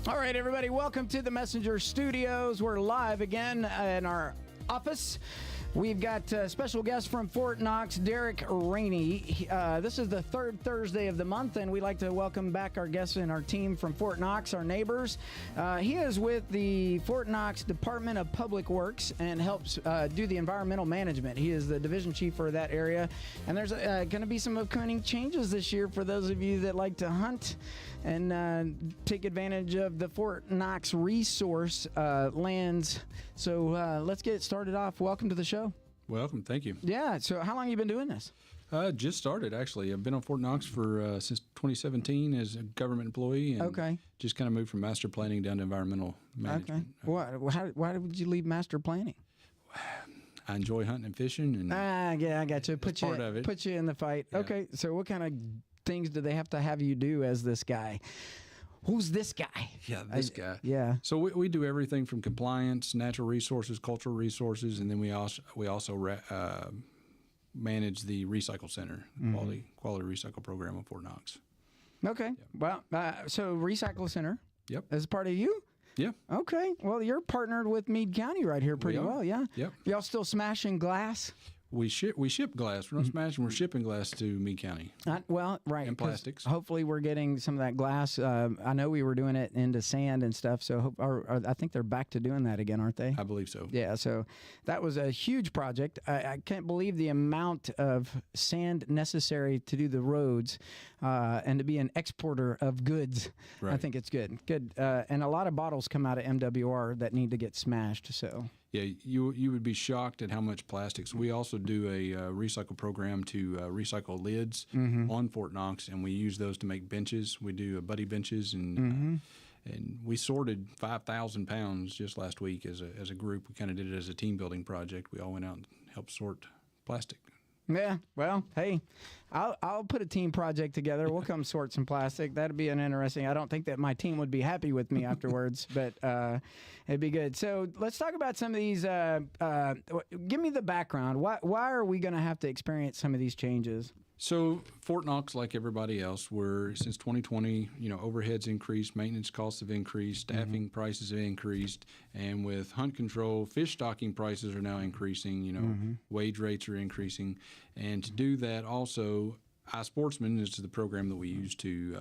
All right, everybody, welcome to the Messenger Studios. We're live again in our office. We've got a special guest from Fort Knox, Derrick Raney. This is the third Thursday of the month, and we'd like to welcome back our guests and our team from Fort Knox, our neighbors. He is with the Fort Knox Department of Public Works and helps do the environmental management. He is the division chief for that area. And there's going to be some upcoming changes this year for those of you that like to hunt and take advantage of the Fort Knox resource lands. So let's get started off. Welcome to the show. Welcome. Thank you. Yeah. So how long have you been doing this? Just started, actually. I've been on Fort Knox for since 2017 as a government employee. And just kind of moved from master planning down to environmental management. Okay. Why would you leave master planning? I enjoy hunting and fishing. And yeah, I got you. Put you in the fight. Yeah. Okay. So what kind of things do they have to have you do as this guy? Who's this guy? Yeah, this guy. Yeah. So we do everything from compliance, natural resources, cultural resources, and then we also manage the recycle center, quality recycle program of Fort Knox. Okay. Yep. Well, so recycle center. Yep. As part of you? Yeah. Okay. Well, you're partnered with Meade County right here pretty well. Yeah. Yep. Y'all still smashing glass? We ship glass. We're not smashing. We're shipping glass to Meade County. Right. And plastics. Hopefully, we're getting some of that glass. I know we were doing it into sand and stuff. So I think they're back to doing that again, aren't they? I believe so. Yeah. So that was a huge project. I can't believe the amount of sand necessary to do the roads and to be an exporter of goods. Right. I think it's good. Good. And a lot of bottles come out of MWR that need to get smashed. So. Yeah, you would be shocked at how much plastics. We also do a recycle program to recycle lids on Fort Knox, and we use those to make benches. We do buddy benches, and we sorted 5,000 pounds just last week as a group. We kind of did it as a team building project. We all went out and helped sort plastic. Yeah, well, hey, I'll put a team project together. We'll come sort some plastic. That'd be an interesting. I don't think that my team would be happy with me afterwards, but it'd be good. So let's talk about some of these. Give me the background. Why are we going to have to experience some of these changes? So Fort Knox, like everybody else, since 2020, overheads increased, maintenance costs have increased, staffing prices have increased, and with hunt control, fish stocking prices are now increasing, wage rates are increasing. And to do that also, iSportsman is the program that we use to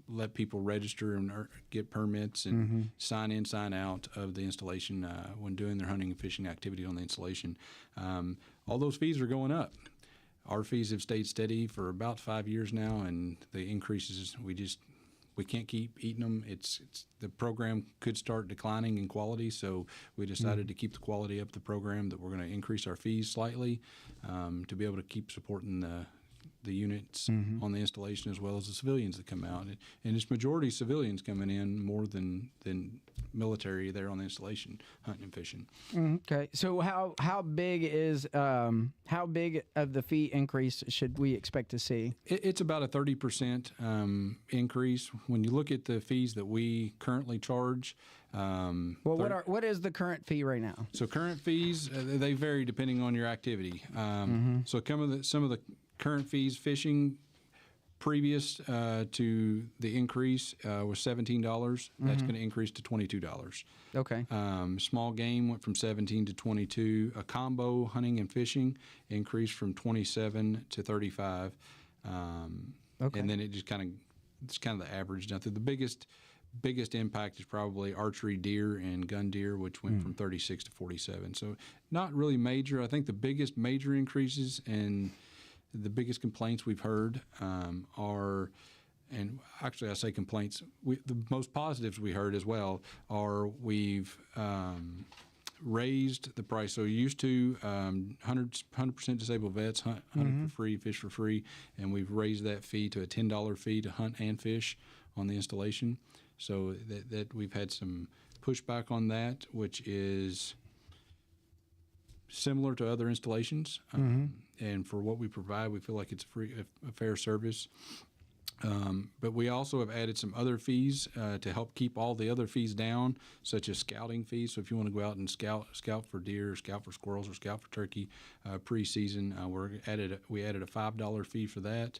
let people register and get permits and sign in, sign out of the installation when doing their hunting and fishing activity on the installation. All those fees are going up. Our fees have stayed steady for about 5 years now, and the increases we can't keep eating them. It's the program could start declining in quality, so we decided to keep the quality up the program. That we're going to increase our fees slightly to be able to keep supporting the units on the installation as well as the civilians that come out, and it's majority civilians coming in more than military there on the installation hunting and fishing. Okay, so how big of the fee increase should we expect to see? It's about a 30% increase when you look at the fees that we currently charge. What is the current fee right now? So current fees they vary depending on your activity. So some of the current fees, fishing previous to the increase was $17. That's going to increase to $22. Okay. Small game went from $17 to $22. A combo hunting and fishing increased from $27 to $35. Okay. And then it's kind of the average. Now, the biggest impact is probably archery deer and gun deer, which went from 36 to 47. So not really major. I think the biggest major increases and the biggest complaints we've heard are, and actually I say complaints, the most positives we heard as well are we've raised the price. So used to 100% disabled vets hunt for free, fish for free, and we've raised that fee to a $10 fee to hunt and fish on the installation. So that we've had some pushback on that, which is similar to other installations, and for what we provide, we feel like it's a fair service. But we also have added some other fees to help keep all the other fees down, such as scouting fees. So if you want to go out and scout for deer, scout for squirrels, or scout for turkey pre-season, we added a $5 fee for that.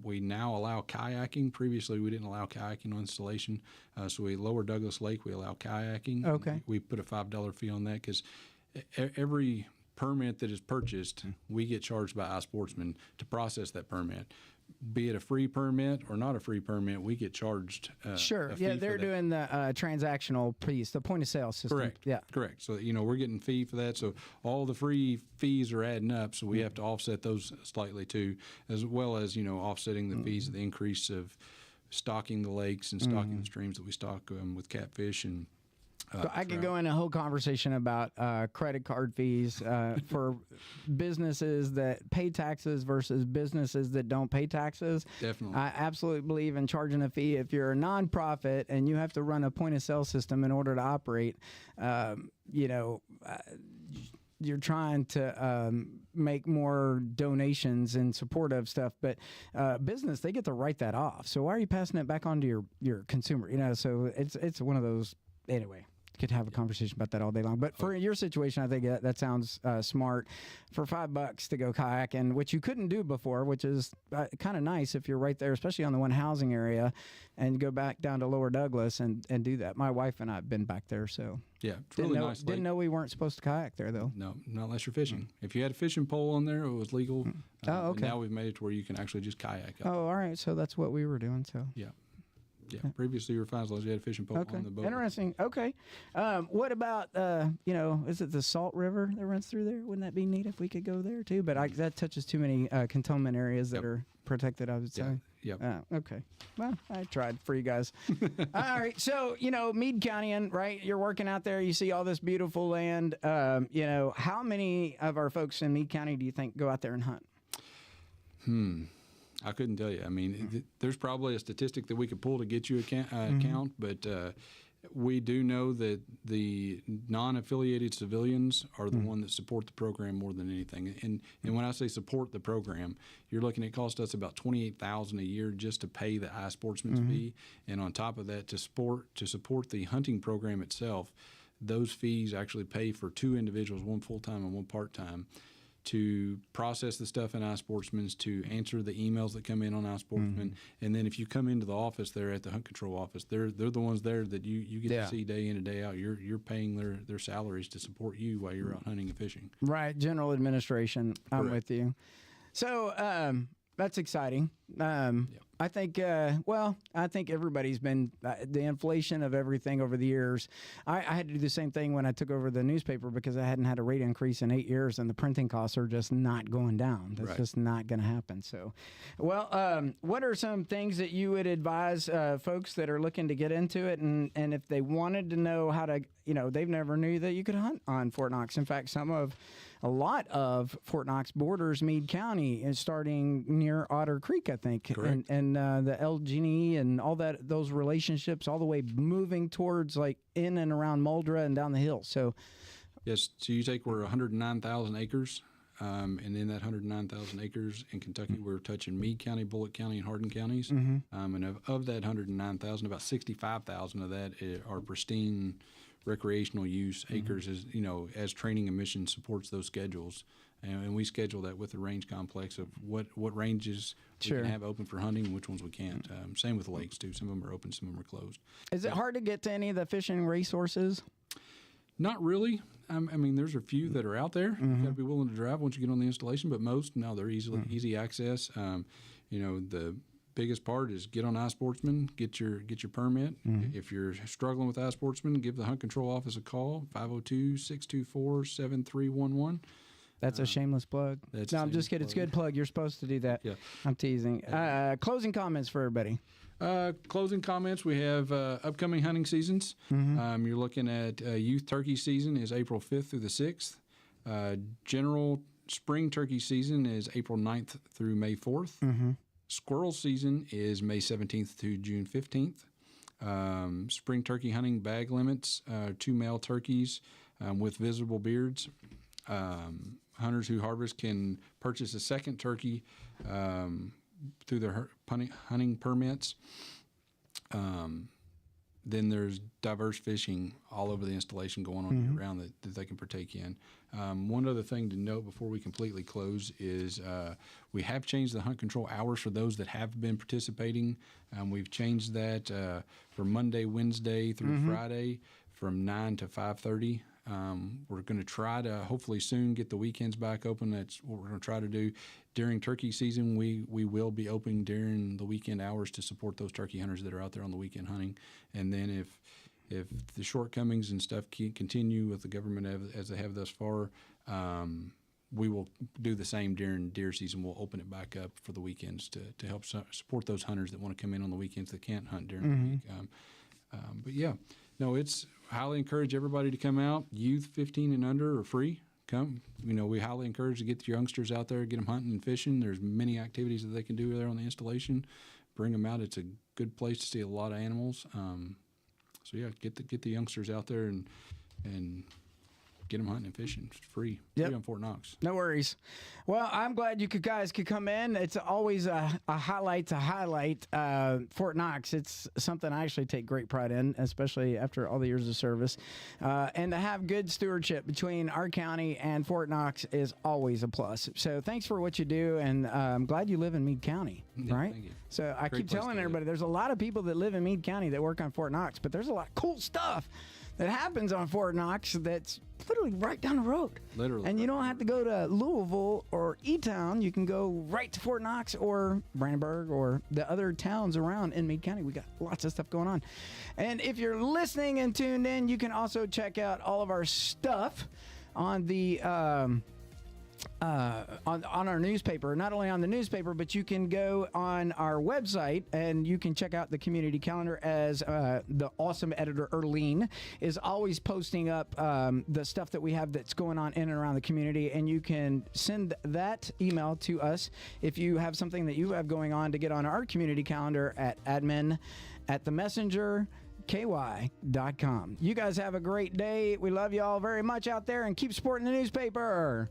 We now allow kayaking. Previously, we didn't allow kayaking on installation. So we lower Douglas Lake, we allow kayaking. Okay. We put a $5 fee on that because every permit that is purchased, we get charged by iSportsman to process that permit. Be it a free permit or not a free permit, we get charged. Sure. A fee Yeah, for they're that. doing the transactional piece, the point of sale system. Correct. Yeah. Correct. So, we're getting fee for that. So all the free fees are adding up. So we have to offset those slightly too, as well as, offsetting the fees of the increase of stocking the lakes and stocking the streams that we stock with catfish and So I could go in a whole conversation about credit card fees for businesses that pay taxes versus businesses that don't pay taxes. Definitely. I absolutely believe in charging a fee. If you're a nonprofit and you have to run a point of sale system in order to operate, you're trying to make more donations in support of stuff, but business, they get to write that off. So why are you passing it back on to your consumer? So it's one of those, anyway. Could have a conversation about that all day long, but for your situation, I think that sounds smart. For $5 to go kayaking, which you couldn't do before, which is kind of nice if you're right there, especially on the one housing area, and go back down to Lower Douglas and do that. My wife and I have been back there, so yeah, it's really nice. Didn't know we weren't supposed to kayak there though. No, not unless you're fishing. If you had a fishing pole on there, it was legal. Oh, okay. Now we've made it to where you can actually just kayak up. Oh, all right. So that's what we were doing. So Yeah. Yeah, previously you were fine as long as you had a fishing pole on the boat. Interesting. Okay. What about, is it the Salt River that runs through there? Wouldn't that be neat if we could go there too? But that touches too many cantonment areas that are protected, I would say. Yep. Okay. Well, I tried for you guys. All right. So, Meade County, right? You're working out there. You see all this beautiful land. How many of our folks in Meade County do you think go out there and hunt? I couldn't tell you. I mean, there's probably a statistic that we could pull to get you a count, but we do know that the non-affiliated civilians are the one that support the program more than anything. And when I say support the program, you're looking at cost us about $28,000 a year just to pay the iSportsman's fee, and on top of that, to support the hunting program itself, those fees actually pay for two individuals, one full-time and one part-time, to process the stuff in iSportsman's, to answer the emails that come in on iSportsman, and then if you come into the office there at the Hunt Control office, they're the ones there that you get to see day in and day out. You're paying their salaries to support you while you're out hunting and fishing. Right, general administration. I'm with you. So that's exciting. I think, I think everybody's been, the inflation of everything over the years. I had to do the same thing when I took over the newspaper because I hadn't had a rate increase in 8 years, and the printing costs are just not going down. That's just not going to happen. So, what are some things that you would advise folks that are looking to get into it, and if they wanted to know how to, they've never knew that you could hunt on Fort Knox. In fact, a lot of Fort Knox borders Meade County, is starting near Otter Creek, I think. Correct. And the El Genie and all that, those relationships all the way moving towards like in and around Muldra and down the hill. So, yes, so you take, we're 109,000 acres. And in that 109,000 acres in Kentucky, we're touching Meade County, Bullitt County, and Hardin counties. And of that 109,000, about 65,000 of that are pristine recreational use acres, as training and mission supports those schedules. And we schedule that with the range complex of what ranges we can have open for hunting and which ones we can't. Same with the lakes, too. Some of them are open, some of them are closed. Is it hard to get to any of the fishing resources? Not really. I mean, there's a few that are out there. You got to be willing to drive once you get on the installation, but most, no, they're easy access. The biggest part is get on iSportsman, get your permit. If you're struggling with iSportsman, give the Hunt Control office a call, 502-624-7311. That's a shameless plug. No, I'm just kidding. It's a good plug. You're supposed to do that. Yeah. I'm teasing. Closing comments for everybody. Closing comments, we have upcoming hunting seasons. You're looking at youth turkey season is April 5th through the 6th. General spring turkey season is April 9th through May 4th. Squirrel season is May 17th to June 15th. Spring turkey hunting bag limits, 2 male turkeys with visible beards. Hunters who harvest can purchase a second turkey through their hunting permits. then there's diverse fishing all over the installation going on year-round that they can partake in. One other thing to note before we completely close is we have changed the hunt control hours for those that have been participating. We've changed that for Monday, Wednesday through Friday from 9 to 5:30. We're going to try to hopefully soon get the weekends back open. That's what we're going to try to do. During turkey season, we will be open during the weekend hours to support those turkey hunters that are out there on the weekend hunting. And then if the shortcomings and stuff continue with the government as they have thus far, we will do the same during deer season. We'll open it back up for the weekends to help support those hunters that want to come in on the weekends that can't hunt during the week. But yeah, no, it's highly encourage everybody to come out. Youth 15 and under are free. Come. We highly encourage to get the youngsters out there, get them hunting and fishing. There's many activities that they can do there on the installation. Bring them out. It's a good place to see a lot of animals. So yeah, get the youngsters out there and get them hunting and fishing. It's free. Yep. Free on Fort Knox. No worries. Well, I'm glad you guys could come in. It's always a highlight to highlight Fort Knox. It's something I actually take great pride in, especially after all the years of service. And to have good stewardship between our county and Fort Knox is always a plus. So thanks for what you do, and I'm glad you live in Meade County, right? Thank you. So I Great keep place telling to live. everybody, there's a lot of people that live in Meade County that work on Fort Knox, but there's a lot of cool stuff that happens on Fort Knox that's literally right down the road. Literally. And you don't have to go to Louisville or E-Town. You can go right to Fort Knox or Brandenburg or the other towns around in Meade County. We got lots of stuff going on. And if you're listening and tuned in, you can also check out all of our stuff on the on our newspaper. Not only on the newspaper, but you can go on our website and you can check out the community calendar, as the awesome editor Erlene is always posting up the stuff that we have that's going on in and around the community, and you can send that email to us if you have something that you have going on to get on our community calendar at admin@themessengerky.com. You guys have a great day. We love you all very much out there, and keep supporting the newspaper.